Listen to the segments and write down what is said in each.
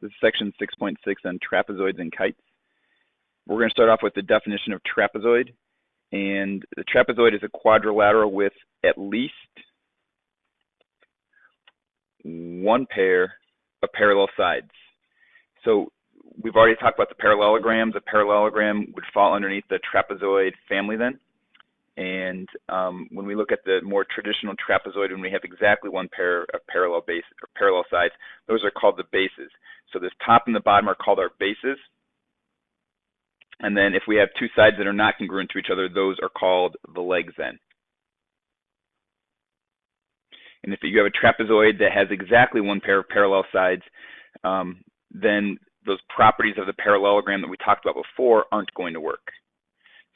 This is section 6.6 on trapezoids and kites. We're going to start off with the definition of trapezoid. And the trapezoid is a quadrilateral with at least one pair of parallel sides. So we've already talked about the parallelograms. A parallelogram would fall underneath the trapezoid family then. And when we look at the more traditional trapezoid, when we have exactly one pair of parallel sides, those are called the bases. So this top and the bottom are called our bases. And then if we have two sides that are not congruent to each other, those are called the legs then. And if you have a trapezoid that has exactly one pair of parallel sides, then those properties of the parallelogram that we talked about before aren't going to work.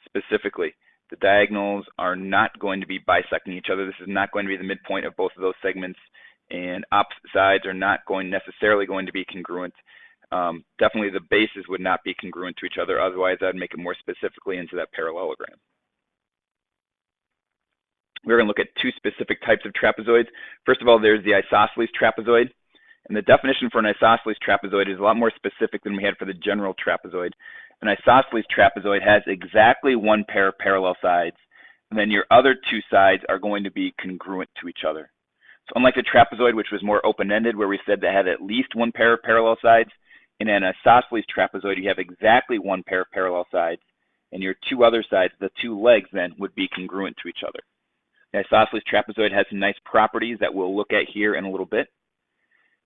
Specifically, the diagonals are not going to be bisecting each other. This is not going to be the midpoint of both of those segments, and opposite sides are not necessarily going to be congruent. Definitely the bases would not be congruent to each other. Otherwise, I'd make it more specifically into that parallelogram. We're going to look at two specific types of trapezoids. First of all, there's the isosceles trapezoid. And the definition for an isosceles trapezoid is a lot more specific than we had for the general trapezoid. An isosceles trapezoid has exactly one pair of parallel sides, and then your other two sides are going to be congruent to each other. So unlike the trapezoid, which was more open-ended, where we said that had at least one pair of parallel sides, in an isosceles trapezoid, you have exactly one pair of parallel sides, and your two other sides, the two legs then, would be congruent to each other. The isosceles trapezoid has some nice properties that we'll look at here in a little bit.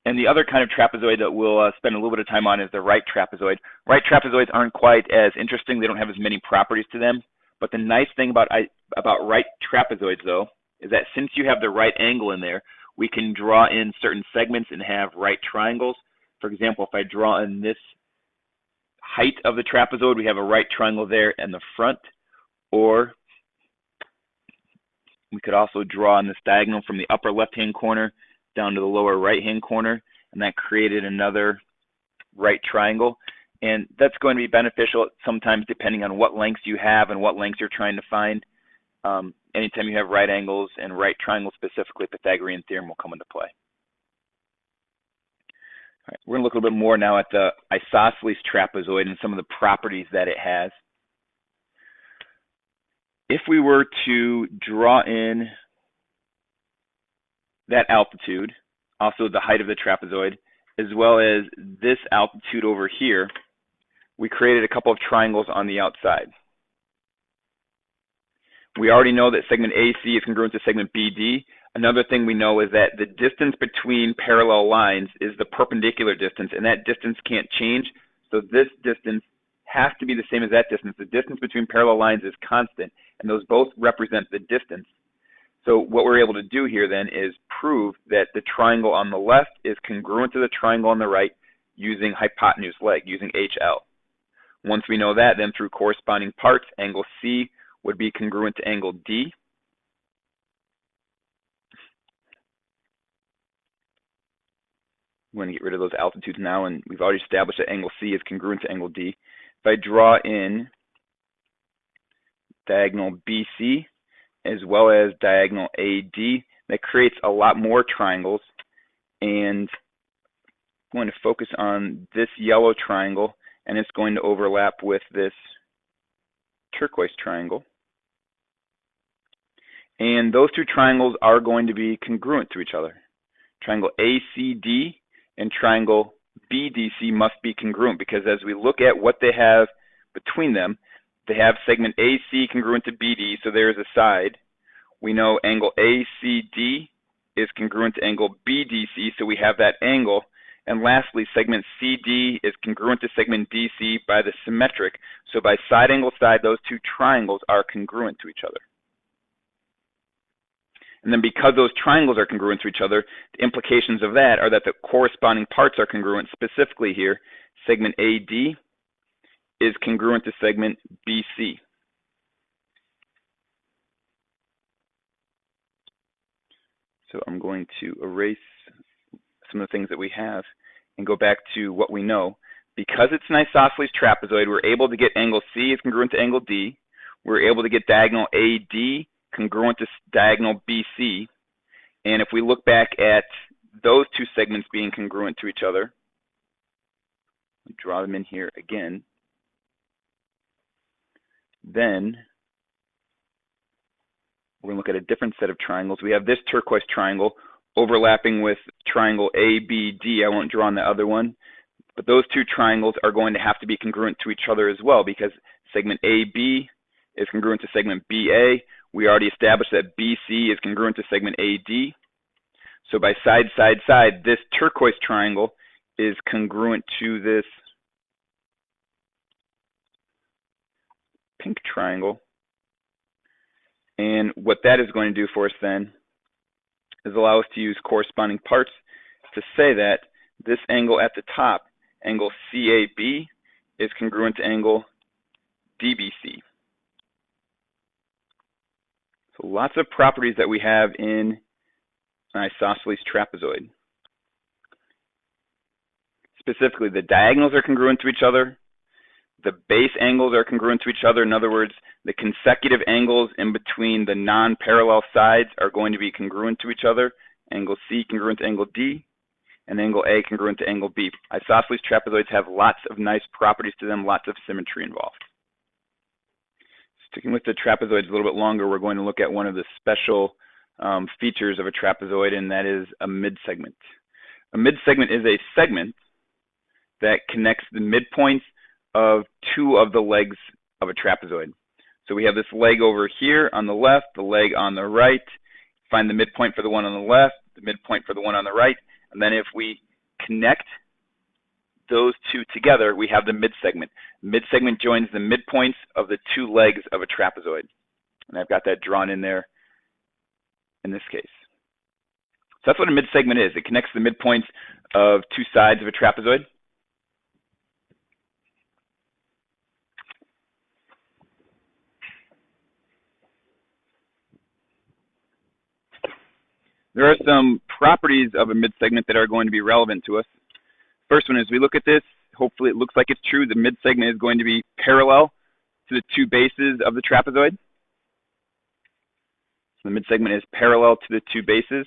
And the other kind of trapezoid that we'll spend a little bit of time on is the right trapezoid. Right trapezoids aren't quite as interesting. They don't have as many properties to them. But the nice thing about right trapezoids, though, is that since you have the right angle in there, we can draw in certain segments and have right triangles. For example, if I draw in this height of the trapezoid, we have a right triangle there in the front. Or we could also draw in this diagonal from the upper left-hand corner down to the lower right-hand corner, and that created another right triangle. And that's going to be beneficial sometimes depending on what lengths you have and what lengths you're trying to find. Anytime you have right angles and right triangles, specifically, Pythagorean theorem will come into play. All right, we're going to look a little bit more now at the isosceles trapezoid and some of the properties that it has. If we were to draw in that altitude, also the height of the trapezoid, as well as this altitude over here, we created a couple of triangles on the outside. We already know that segment AC is congruent to segment BD. Another thing we know is that the distance between parallel lines is the perpendicular distance, and that distance can't change. So this distance has to be the same as that distance. The distance between parallel lines is constant, and those both represent the distance. So what we're able to do here then is prove that the triangle on the left is congruent to the triangle on the right using hypotenuse leg, using HL. Once we know that, then through corresponding parts, angle C would be congruent to angle D. I'm going to get rid of those altitudes now, and we've already established that angle C is congruent to angle D. If I draw in diagonal BC, as well as diagonal AD, that creates a lot more triangles. And I'm going to focus on this yellow triangle, and it's going to overlap with this turquoise triangle. And those two triangles are going to be congruent to each other. Triangle ACD and triangle BDC must be congruent, because as we look at what they have between them, they have segment AC congruent to BD, so there is a side. We know angle ACD is congruent to angle BDC, so we have that angle. And lastly, segment CD is congruent to segment DC by the symmetric. So by side angle side, those two triangles are congruent to each other. And then because those triangles are congruent to each other, the implications of that are that the corresponding parts are congruent. Specifically here, segment AD is congruent to segment BC. So I'm going to erase some of the things that we have and go back to what we know. Because it's an isosceles trapezoid, we're able to get angle C is congruent to angle D. We're able to get diagonal AD congruent to diagonal BC. And if we look back at those two segments being congruent to each other, Draw them in here again. Then we're going to look at a different set of triangles. We have this turquoise triangle overlapping with triangle ABD. I won't draw on the other one. But those two triangles are going to have to be congruent to each other as well, because segment AB is congruent to segment BA. We already established that BC is congruent to segment AD. So by side, side, side, this turquoise triangle is congruent to this pink triangle. And what that is going to do for us then is allow us to use corresponding parts to say that this angle at the top, angle CAB, is congruent to angle DBC. So lots of properties that we have in an isosceles trapezoid. Specifically, the diagonals are congruent to each other. The base angles are congruent to each other. In other words, the consecutive angles in between the non-parallel sides are going to be congruent to each other. Angle C congruent to angle D, and angle A congruent to angle B. Isosceles trapezoids have lots of nice properties to them, lots of symmetry involved. Sticking with the trapezoids a little bit longer, we're going to look at one of the special features of a trapezoid, and that is a midsegment. A midsegment is a segment that connects the midpoints of two of the legs of a trapezoid. So we have this leg over here on the left, the leg on the right. Find the midpoint for the one on the left, the midpoint for the one on the right, and then if we connect those two together, we have the midsegment. Midsegment joins the midpoints of the two legs of a trapezoid. And I've got that drawn in there in this case. So that's what a midsegment is. It connects the midpoints of two sides of a trapezoid. There are some properties of a midsegment that are going to be relevant to us. First one is, we look at this, hopefully it looks like it's true. The midsegment is going to be parallel to the two bases of the trapezoid. So the midsegment is parallel to the two bases.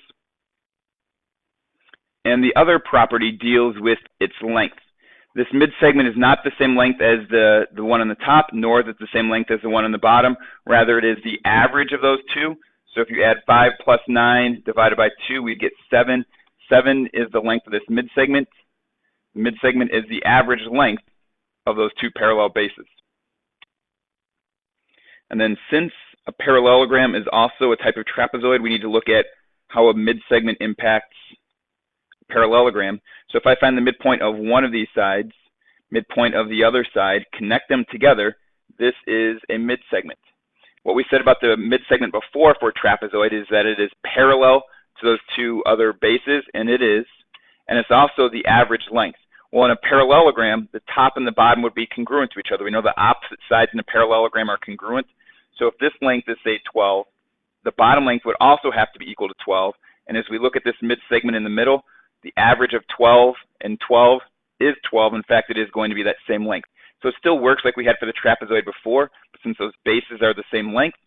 And the other property deals with its length. This midsegment is not the same length as the one on the top, nor is it the same length as the one on the bottom. Rather, it is the average of those two. So if you add 5 plus 9 divided by 2, we get 7. 7 is the length of this midsegment. Midsegment is the average length of those two parallel bases. And then since a parallelogram is also a type of trapezoid, we need to look at how a midsegment impacts a parallelogram. So if I find the midpoint of one of these sides, midpoint of the other side, connect them together, this is a midsegment. What we said about the midsegment before for trapezoid is that it is parallel to those two other bases, and it is, and it's also the average length. Well, in a parallelogram, the top and the bottom would be congruent to each other. We know the opposite sides in a parallelogram are congruent. So if this length is, say, 12, the bottom length would also have to be equal to 12. And as we look at this midsegment in the middle, the average of 12 and 12 is 12. In fact, it is going to be that same length. So it still works like we had for the trapezoid before, but since those bases are the same length,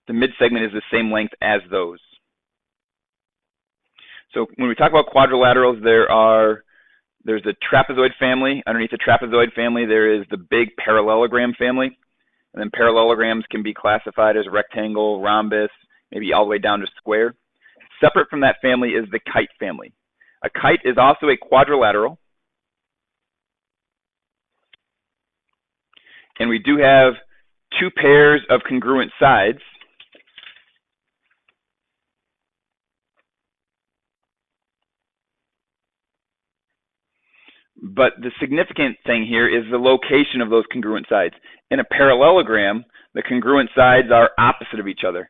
the midsegment is the same length as those. So when we talk about quadrilaterals, there's a trapezoid family. Underneath the trapezoid family, there is the big parallelogram family. And then parallelograms can be classified as rectangle, rhombus, maybe all the way down to square. Separate from that family is the kite family. A kite is also a quadrilateral. And we do have two pairs of congruent sides. But the significant thing here is the location of those congruent sides. In a parallelogram, the congruent sides are opposite of each other.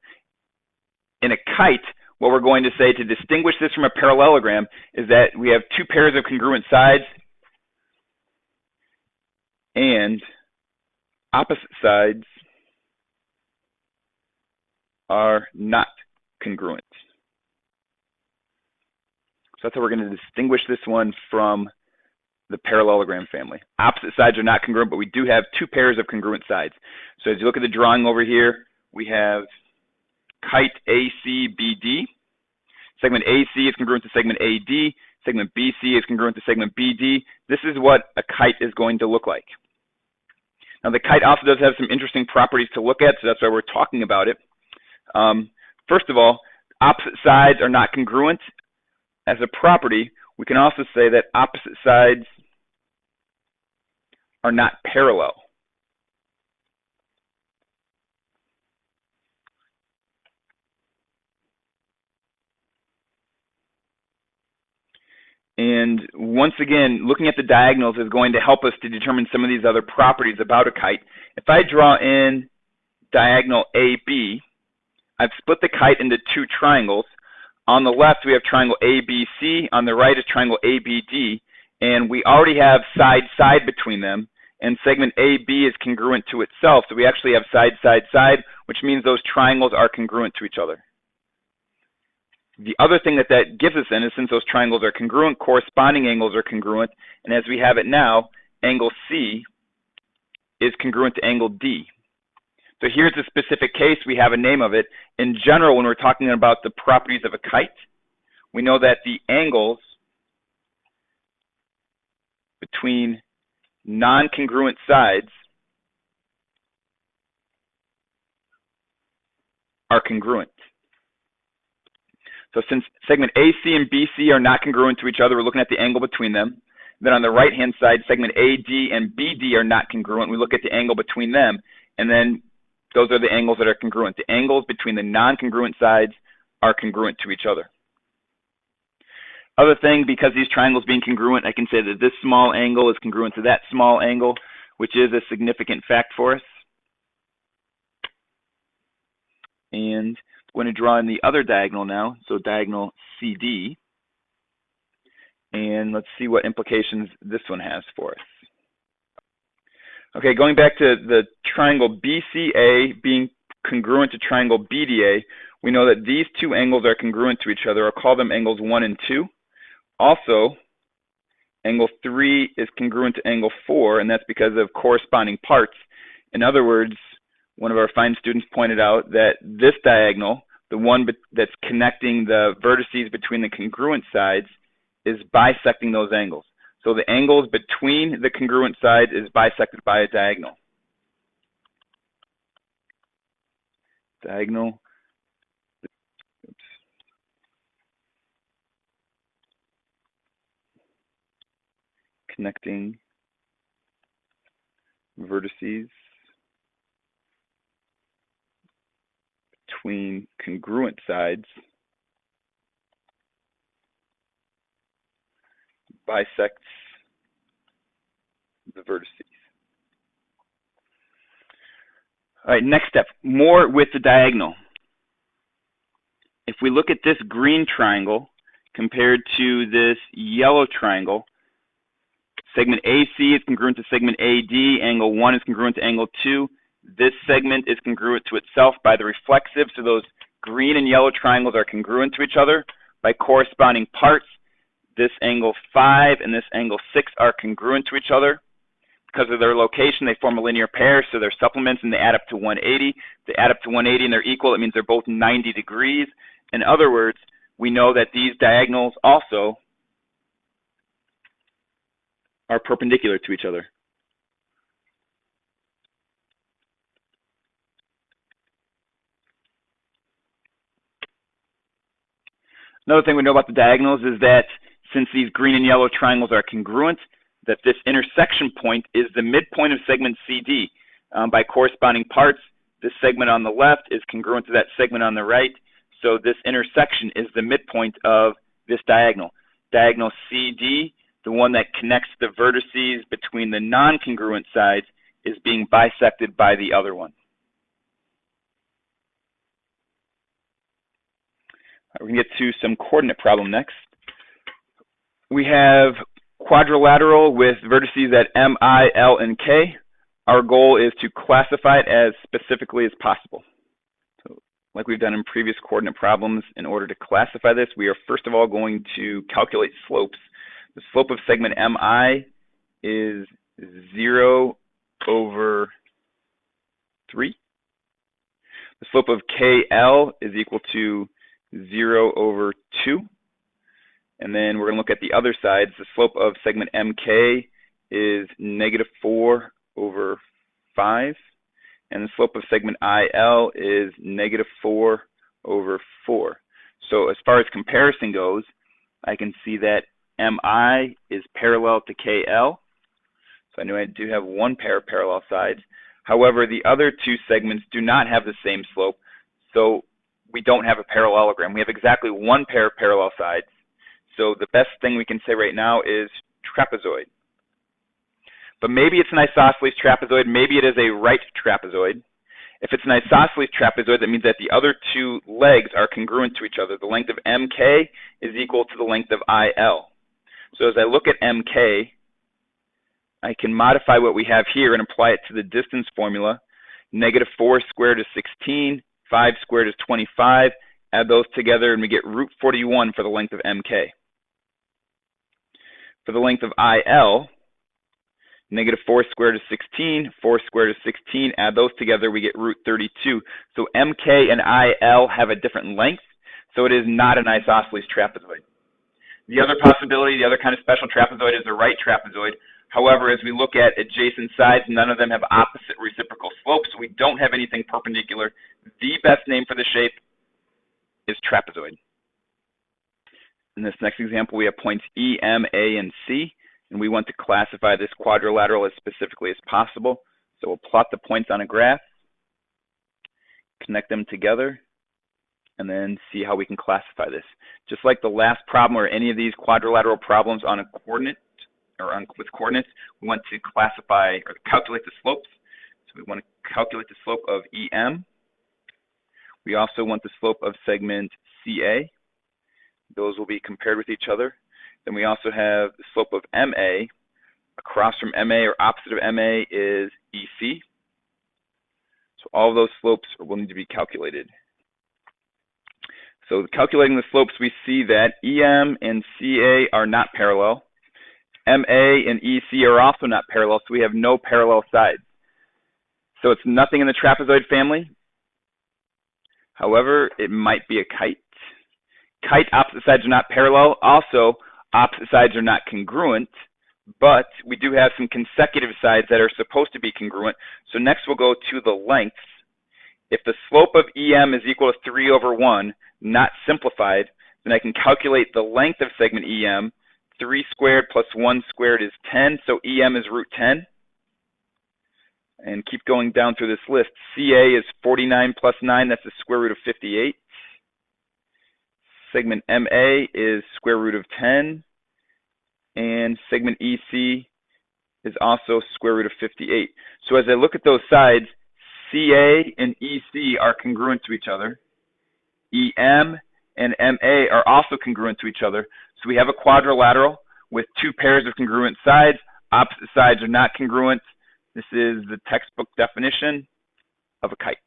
In a kite, what we're going to say to distinguish this from a parallelogram is that we have two pairs of congruent sides and opposite sides are not congruent. So that's how we're going to distinguish this one from the parallelogram family. Opposite sides are not congruent, but we do have two pairs of congruent sides. So as you look at the drawing over here, we have kite ACBD. Segment AC is congruent to segment AD. segment BC is congruent to segment BD. This is what a kite is going to look like. Now the kite also does have some interesting properties to look at, so that's why we're talking about it. First of all, opposite sides are not congruent. As a property, we can also say that opposite sides are not parallel. And once again, looking at the diagonals is going to help us to determine some of these other properties about a kite. If I draw in diagonal AB, I've split the kite into two triangles. On the left, we have triangle ABC. On the right is triangle ABD. And we already have side-side between them. And segment AB is congruent to itself. So we actually have side-side-side, which means those triangles are congruent to each other. The other thing that gives us then is, since those triangles are congruent, corresponding angles are congruent. And as we have it now, angle C is congruent to angle D. So here's a specific case. We have a name of it. In general, when we're talking about the properties of a kite, we know that the angles between non-congruent sides are congruent. So since segment AC and BC are not congruent to each other, we're looking at the angle between them. Then on the right-hand side, segment AD and BD are not congruent. We look at the angle between them, and then those are the angles that are congruent. The angles between the non-congruent sides are congruent to each other. Other thing, because these triangles being congruent, I can say that this small angle is congruent to that small angle, which is a significant fact for us. And I'm going to draw in the other diagonal now, so diagonal CD. And let's see what implications this one has for us. Okay, going back to the triangle BCA being congruent to triangle BDA, we know that these two angles are congruent to each other. I'll call them angles 1 and 2. Also, angle 3 is congruent to angle 4, and that's because of corresponding parts. In other words, one of our fine students pointed out that this diagonal, the one that's connecting the vertices between the congruent sides, is bisecting those angles. So the angles between the congruent sides is bisected by a diagonal. Diagonal. Oops. Connecting vertices between congruent sides bisects the vertices. All right, next step, more with the diagonal. If we look at this green triangle compared to this yellow triangle, segment AC is congruent to segment AD, angle 1 is congruent to angle 2. This segment is congruent to itself by the reflexive, so those green and yellow triangles are congruent to each other. By corresponding parts, this angle 5 and this angle 6 are congruent to each other. Because of their location, they form a linear pair, so they're supplements and they add up to 180. If they add up to 180 and they're equal, it means they're both 90 degrees. In other words, we know that these diagonals also are perpendicular to each other. Another thing we know about the diagonals is that since these green and yellow triangles are congruent, that this intersection point is the midpoint of segment CD. By corresponding parts, this segment on the left is congruent to that segment on the right, so this intersection is the midpoint of this diagonal. Diagonal CD, the one that connects the vertices between the non-congruent sides, is being bisected by the other one. We're going to get to some coordinate problem next. We have quadrilateral with vertices at M, I, L, and K. Our goal is to classify it as specifically as possible. So, like we've done in previous coordinate problems, in order to classify this, we are first of all going to calculate slopes. The slope of segment MI is 0 over 3. The slope of KL is equal to 0 over 2. And then we're going to look at the other sides. The slope of segment MK is -4/5. And the slope of segment IL is -4/4. So as far as comparison goes, I can see that MI is parallel to KL. So I know I do have one pair of parallel sides. However, the other two segments do not have the same slope, so we don't have a parallelogram. We have exactly one pair of parallel sides. So the best thing we can say right now is trapezoid. But maybe it's an isosceles trapezoid, maybe it is a right trapezoid. If it's an isosceles trapezoid, that means that the other two legs are congruent to each other. The length of MK is equal to the length of IL. So as I look at MK, I can modify what we have here and apply it to the distance formula. -4 squared is 16, 5 squared is 25. Add those together and we get √41 for the length of MK. For the length of IL, -4 squared is 16, 4 squared is 16. Add those together, we get √32. So MK and IL have a different length, so it is not an isosceles trapezoid. The other possibility, the other kind of special trapezoid, is a right trapezoid. However, as we look at adjacent sides, none of them have opposite reciprocal slopes, so we don't have anything perpendicular. The best name for the shape is trapezoid. In this next example, we have points E, M, A, and C, and we want to classify this quadrilateral as specifically as possible. So we'll plot the points on a graph, connect them together, and then see how we can classify this. Just like the last problem or any of these quadrilateral problems on a coordinate, or with coordinates, we want to classify or calculate the slopes. So we want to calculate the slope of EM. We also want the slope of segment CA. Those will be compared with each other. Then we also have the slope of MA. Across from MA or opposite of MA is EC. So all of those slopes will need to be calculated. So calculating the slopes, we see that EM and CA are not parallel. MA and EC are also not parallel, so we have no parallel sides. So it's nothing in the trapezoid family. However, it might be a kite. Kite opposite sides are not parallel. Also, opposite sides are not congruent, but we do have some consecutive sides that are supposed to be congruent. So next we'll go to the lengths. If the slope of EM is equal to 3/1, not simplified, then I can calculate the length of segment EM. 3 squared plus 1 squared is 10, so EM is √10. And keep going down through this list. CA is 49 plus 9, that's the square root of 58. Segment MA is square root of 10. And segment EC is also square root of 58. So as I look at those sides, CA and EC are congruent to each other. EM and MA are also congruent to each other. So we have a quadrilateral with two pairs of congruent sides. Opposite sides are not congruent. This is the textbook definition of a kite.